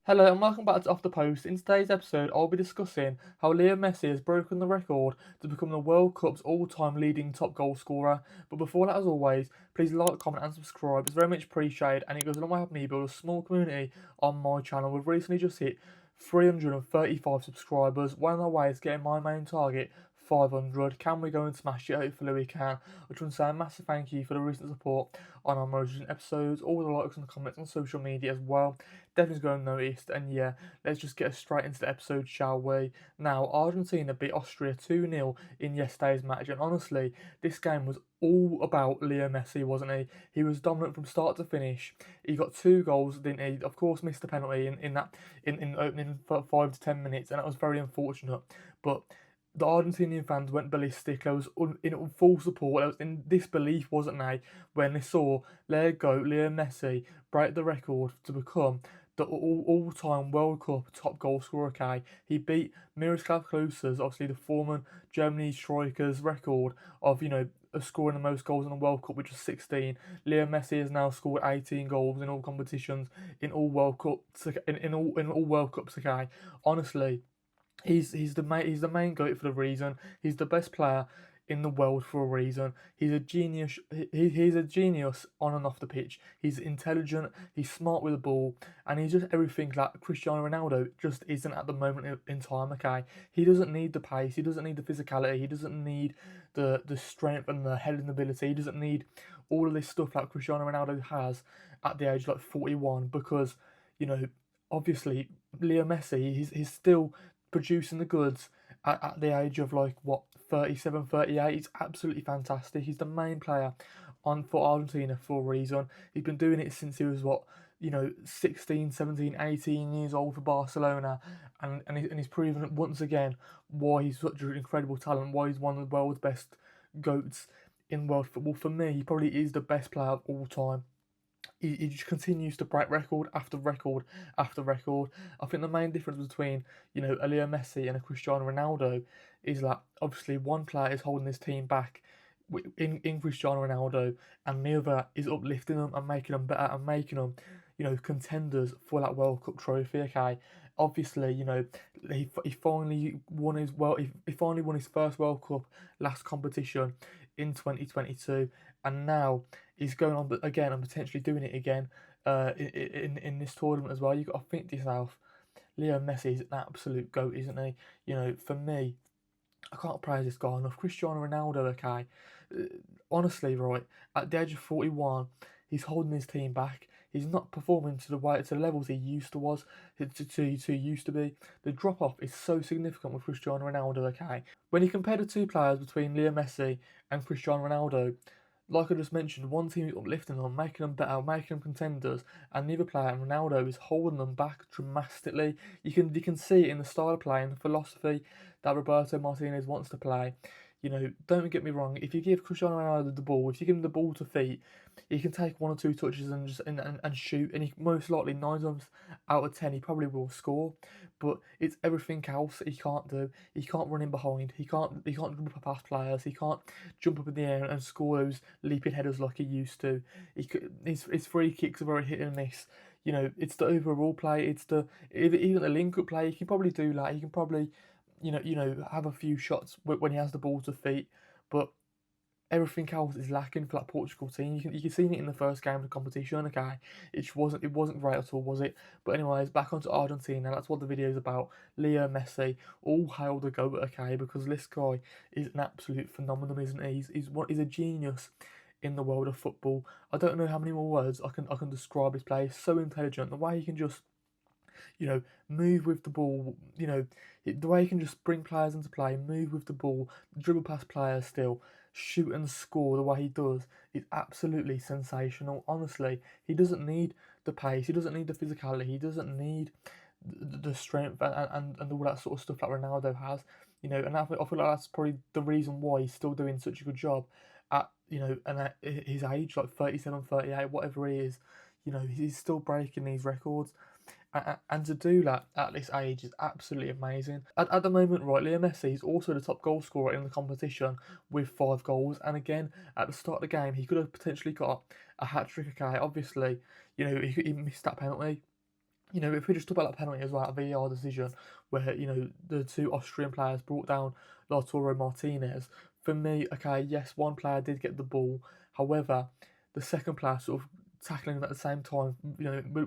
Hello and welcome back to Off the Post. In today's episode, I'll be discussing how Lionel Messi has broken the record to become the World Cup's all-time leading top goal scorer. But before that, as always, please like, comment and subscribe. It's very much appreciated and it goes a long way to help me build a small community on my channel. We've recently just hit 335 subscribers. One of the ways getting my main target, 500. Can we go and smash it? Hopefully we can. I just want to say a massive thank you for the recent support on our most recent episodes, all the likes and the comments on social media as well. Definitely going noticed. And yeah, let's just get straight into the episode, shall we? Now, Argentina beat Austria 2-0 in yesterday's match, and honestly, this game was all about Leo Messi, wasn't he? He was dominant from start to finish. He got two goals, didn't he? Of course, missed the penalty in the opening 5 to 10 minutes, and that was very unfortunate. But the Argentinian fans went ballistic. There was in full support. There was in disbelief, wasn't they, when they saw Leo Messi break the record to become the all-time World Cup top goal scorer. Okay, he beat Miroslav Klose's, obviously the former Germany striker's record of scoring the most goals in the World Cup, which was 16. Leo Messi has now scored 18 goals in all competitions in all World Cups in all World Cups. Okay, honestly. He's the main goat for the reason. He's the best player in the world for a reason. He's a genius. He's a genius on and off the pitch. He's intelligent. He's smart with the ball, and he's just everything that Cristiano Ronaldo just isn't at the moment in time. Okay, he doesn't need the pace. He doesn't need the physicality. He doesn't need the strength and the heading ability. He doesn't need all of this stuff that Cristiano Ronaldo has at the age of like 41 because you know obviously Leo Messi he's still producing the goods at the age of like what 37, 38. He's absolutely fantastic. He's the main player on for Argentina for a reason. He's been doing it since he was what 16, 17, 18 years old for Barcelona, and he's proven once again why he's such an incredible talent, why he's one of the world's best goats in world football. For me, he probably is the best player of all time. He just continues to break record after record after record. I think the main difference between, a Leo Messi and a Cristiano Ronaldo is that obviously one player is holding his team back in Cristiano Ronaldo, and the other is uplifting them and making them better and making them, contenders for that World Cup trophy. Okay, obviously, he finally won he finally won his first World Cup last competition in 2022, and now he's going on again and potentially doing it again in this tournament as well. You got to think to yourself, Leo Messi is an absolute goat, isn't he? For me, I can't praise this guy enough. Cristiano Ronaldo, okay. Uh, Honestly, right, at the age of 41, he's holding his team back. He's not performing to the levels he used to was to used to be. The drop off is so significant with Cristiano Ronaldo, okay. When you compare the two players between Leo Messi and Cristiano Ronaldo, like I just mentioned, one team is uplifting them, making them better, making them contenders, and the other player, Ronaldo, is holding them back dramatically. You can see it in the style of play and the philosophy that Roberto Martinez wants to play. Don't get me wrong. If you give Cristiano Ronaldo the ball, if you give him the ball to feet, he can take one or two touches and just and shoot, and he most likely 9 times out of 10 he probably will score. But it's everything else he can't do. He can't run in behind. He can't jump past players. He can't jump up in the air and score those leaping headers like he used to. His free kicks are very hit and miss. It's the overall play. It's even the link up play. He can probably do that. He can probably have a few shots when he has the ball to feet, but everything else is lacking for that Portugal team. You can see it in the first game of the competition. Okay, it wasn't great at all, was it? But anyways, back onto Argentina. That's what the video is about. Leo Messi, all hail the goat. Okay, because this guy is an absolute phenomenon, isn't he? He's a genius in the world of football. I don't know how many more words I can describe his play. He's so intelligent. The way he can just move with the ball, the way he can just bring players into play, move with the ball, dribble past players still, shoot and score the way he does is absolutely sensational. Honestly, he doesn't need the pace, he doesn't need the physicality, he doesn't need the strength and all that sort of stuff that Ronaldo has. And I feel like that's probably the reason why he's still doing such a good job at his age, like 37, 38, whatever he is. He's still breaking these records. And to do that at this age is absolutely amazing. At the moment, right, Leo Messi is also the top goal scorer in the competition with 5 goals. And again, at the start of the game, he could have potentially got a hat trick. Okay, obviously, he missed that penalty. if we just talk about that penalty as well, that VAR decision where, the two Austrian players brought down Lautaro Martinez, for me, okay, yes, one player did get the ball. However, the second player sort of tackling him at the same time,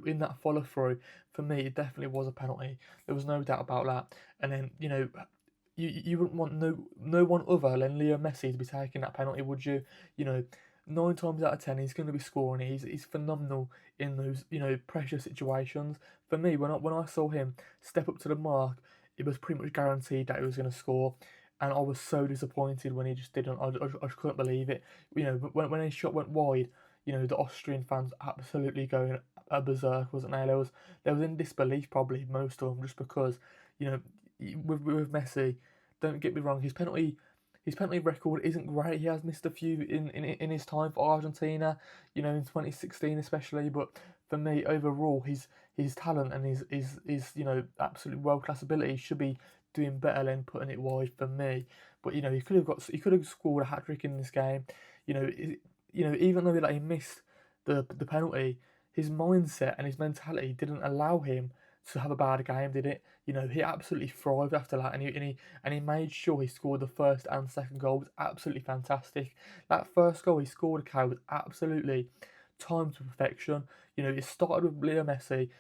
in that follow through, for me, it definitely was a penalty. There was no doubt about that. And then, you wouldn't want no one other than Leo Messi to be taking that penalty, would you? You know, 9 times out of 10, he's going to be scoring. He's phenomenal in those pressure situations. For me, when I saw him step up to the mark, it was pretty much guaranteed that he was going to score, and I was so disappointed when he just didn't. I just couldn't believe it. When his shot went wide, the Austrian fans absolutely going berserk, wasn't they? There was in disbelief probably most of them, just because you know with Messi. Don't get me wrong, his penalty record isn't great. He has missed a few in his time for Argentina, in 2016 especially. But for me, overall, his talent and his absolute world class ability should be doing better than putting it wide for me. But he could have scored a hat trick in this game. Even though he missed the penalty, his mindset and his mentality didn't allow him to have a bad game, did it? He absolutely thrived after that, and he made sure he scored the first and second goal. It was absolutely fantastic. That first goal he scored, okay, was absolutely timed to perfection. It started with Leo Messi,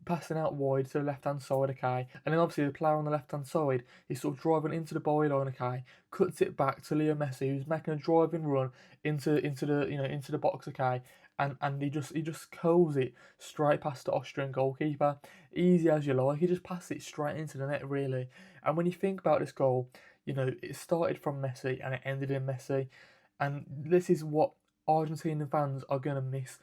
passing out wide to the left hand side, okay, and then obviously the player on the left hand side is sort of driving into the byline, okay, cuts it back to Leo Messi, who's making a driving run into the box, okay, and he just curls it straight past the Austrian goalkeeper, easy as you like. He just passed it straight into the net, really. And when you think about this goal, it started from Messi and it ended in Messi, and this is what Argentinian fans are going to miss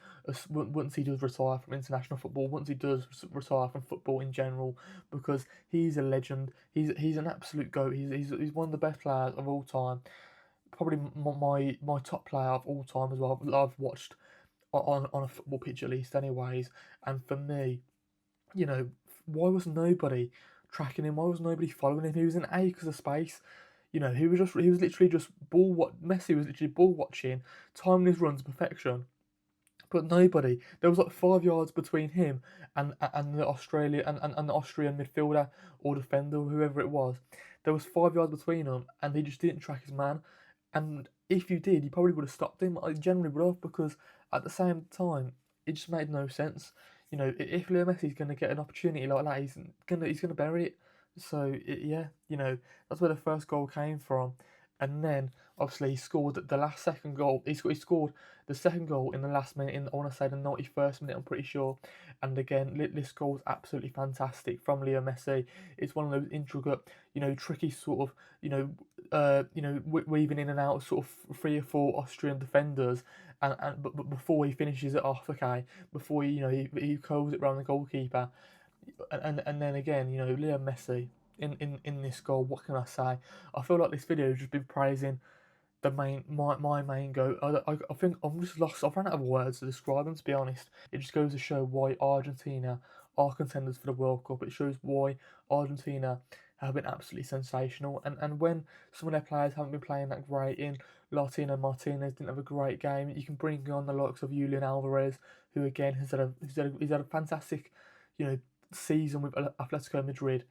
once he does retire from international football, once he does retire from football in general, because he's a legend. He's an absolute goat. He's one of the best players of all time. Probably my top player of all time as well. I've watched on a football pitch at least, anyways. And for me, you know, why was nobody tracking him? Why was nobody following him? He was in acres of space. He was literally just ball. What Messi was literally ball watching, timing his runs to perfection. But nobody. There was like 5 yards between him and the and the Austrian midfielder or defender, whoever it was. There was 5 yards between them, and he just didn't track his man. And if you did, you probably would have stopped him. I generally would have, because at the same time, it just made no sense. If Leo Messi's going to get an opportunity like that, he's gonna bury it. So yeah, that's where the first goal came from, and then obviously he scored the last second goal. He scored the second goal in the last minute. I want to say the 91st minute. I'm pretty sure. And again, this goal is absolutely fantastic from Leo Messi. It's one of those intricate, tricky sort of, weaving in and out of sort of 3 or 4 Austrian defenders, but before he finishes it off, okay, before he curls it around the goalkeeper, and then again, Leo Messi in this goal. What can I say? I feel like this video has just been praising my main goal. I think I'm just lost. I've run out of words to describe them, to be honest. It just goes to show why Argentina are contenders for the World Cup. It shows why Argentina have been absolutely sensational. And when some of their players haven't been playing that great, in Latino Martinez didn't have a great game, you can bring on the likes of Julian Alvarez, who again he's had a fantastic, you know, season with Atletico Madrid.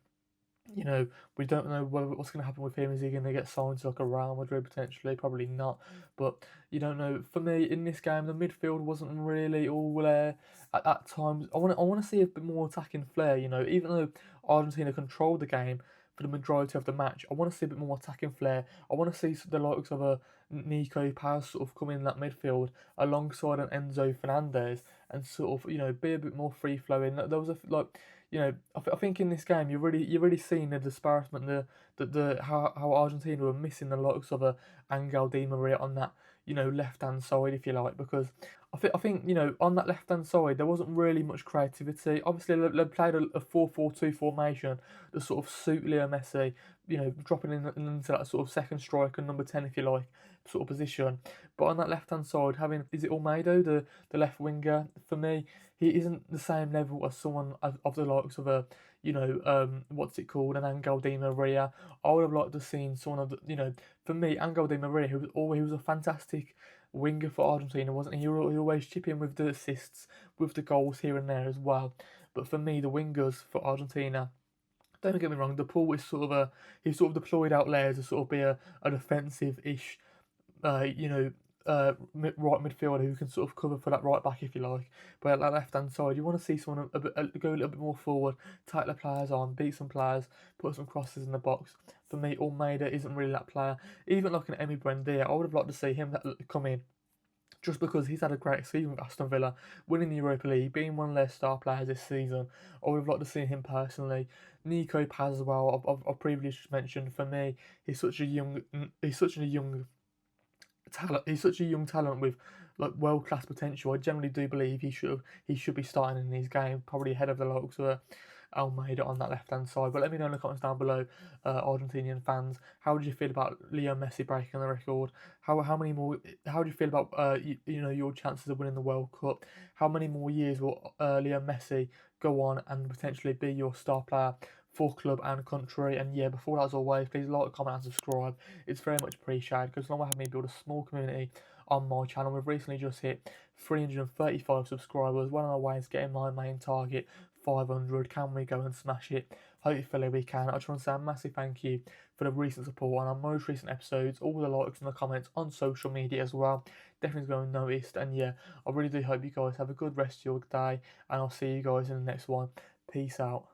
We don't know what's going to happen with him. Is he going to get signed to like a Real Madrid potentially? Probably not. But you don't know. For me, in this game, the midfield wasn't really all there at times. I want to see a bit more attacking flair. Even though Argentina controlled the game for the majority of the match, I want to see a bit more attacking flair. I want to see the likes of a Nico Paz sort of come in that midfield alongside an Enzo Fernandez, and sort of be a bit more free flowing. There was I think in this game you're really seeing the disparagement, the how Argentina were missing the likes of a Angel Di Maria on that left hand side, if you like, because I think on that left hand side there wasn't really much creativity. Obviously they played a 4-4-2 formation to sort of suit Leo Messi, dropping into that sort of second striker, number 10 if you like, sort of position. But on that left hand side, having, is it Almeida, the left winger, for me, he isn't the same level as someone of the likes of a, what's it called, an Angel Di Maria. I would have liked to have seen someone of the, for me, Angel Di Maria, he was a fantastic winger for Argentina, wasn't he? He always chip in with the assists, with the goals here and there as well. But for me, the wingers for Argentina, don't get me wrong, the pool is he's sort of deployed out there to sort of be a defensive-ish you know, right midfielder who can sort of cover for that right back if you like. But at that left hand side, you want to see someone go a little bit more forward, take the players on, beat some players, put some crosses in the box. For me, Almeida isn't really that player. Even like an Emi Buendia, I would have liked to see him come in. Just because he's had a great season with Aston Villa, winning the Europa League, being one of their star players this season, I would have liked to see him personally. Nico Paz as well. I've previously mentioned. For me, he's such a young talent. He's such a young talent with like world class potential. I generally do believe he should be starting in these games, probably ahead of the likes of Almeida on that left hand side. But let me know in the comments down below, Argentinian fans, how did you feel about Leo Messi breaking the record? How many more? How do you feel about your chances of winning the World Cup? How many more years will Leo Messi go on and potentially be your star player for club and country? And yeah, before that, as always, please like, comment, and subscribe. It's very much appreciated because along with having me build a small community on my channel, we've recently just hit 335 subscribers. Well on our way to getting my main target, 500. Can we go and smash it? Hopefully we can. I just want to say a massive thank you for the recent support on our most recent episodes, all the likes and the comments on social media as well. Definitely going noticed. And yeah, I really do hope you guys have a good rest of your day, and I'll see you guys in the next one. Peace out.